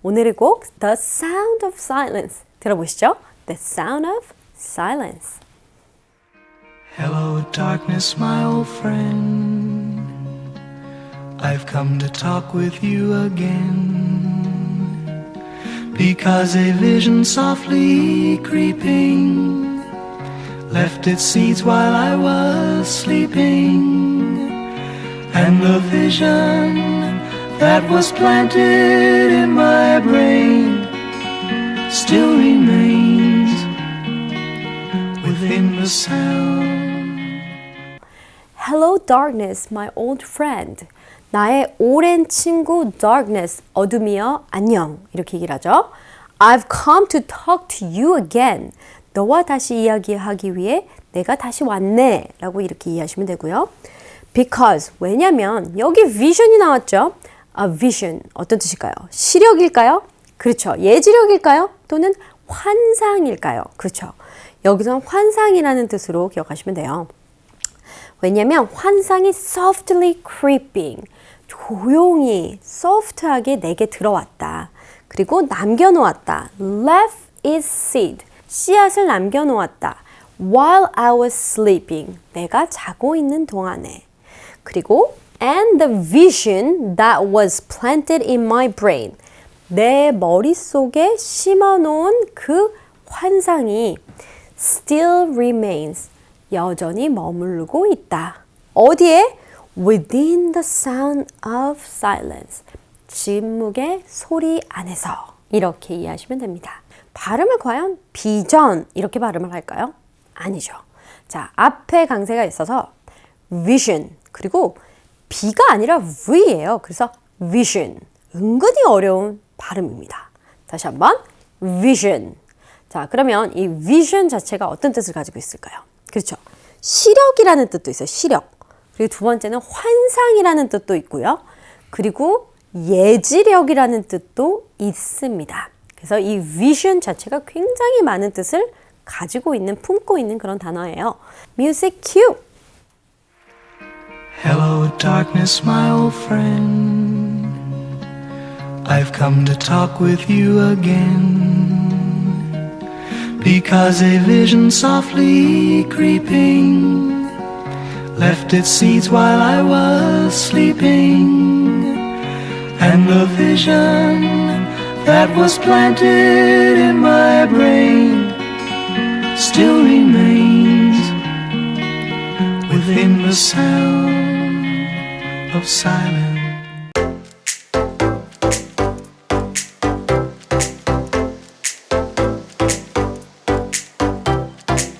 오늘의 곡 The Sound of Silence 들어보시죠. The Sound of Silence. Hello, darkness, my old friend. I've come to talk with you again. Because a vision softly creeping left its seeds while I was sleeping. And the vision that was planted in my brain still remains within the sound. Hello darkness, my old friend. 나의 오랜 친구 darkness, 어둠이여 안녕. 이렇게 얘기를 하죠. I've come to talk to you again. 너와 다시 이야기하기 위해 내가 다시 왔네. 라고 이렇게 이해하시면 되고요. Because, 왜냐면 여기 vision이 나왔죠. A vision, 어떤 뜻일까요? 시력일까요? 그렇죠. 예지력일까요? 또는 환상일까요? 그렇죠. 여기서 환상이라는 뜻으로 기억하시면 돼요. 왜냐면 환상이 softly creeping, 조용히, soft하게 내게 들어왔다. 그리고 남겨놓았다. Left its seed, 씨앗을 남겨놓았다. While I was sleeping, 내가 자고 있는 동안에. 그리고 and the vision that was planted in my brain, 내 머릿속에 심어놓은 그 환상이 still remains, 여전히 머무르고 있다. 어디에? Within the sound of silence, 침묵의 소리 안에서. 이렇게 이해하시면 됩니다. 발음을 과연 비전 이렇게 발음을 할까요? 아니죠. 자, 앞에 강세가 있어서 vision, 그리고 B가 아니라 V예요. 그래서 vision, 은근히 어려운 발음입니다. 다시 한번 vision. 자, 그러면 이 vision 자체가 어떤 뜻을 가지고 있을까요? 그렇죠. 시력이라는 뜻도 있어요. 시력. 그리고 두 번째는 환상이라는 뜻도 있고요. 그리고 예지력이라는 뜻도 있습니다. 그래서 이 vision 자체가 굉장히 많은 뜻을 가지고 있는, 품고 있는 그런 단어예요. Music cue. Hello, darkness, my old friend. I've come to talk with you again. Because a vision softly creeping left its seeds while I was sleeping. And the vision that was planted in my brain still remains within the sound of silence.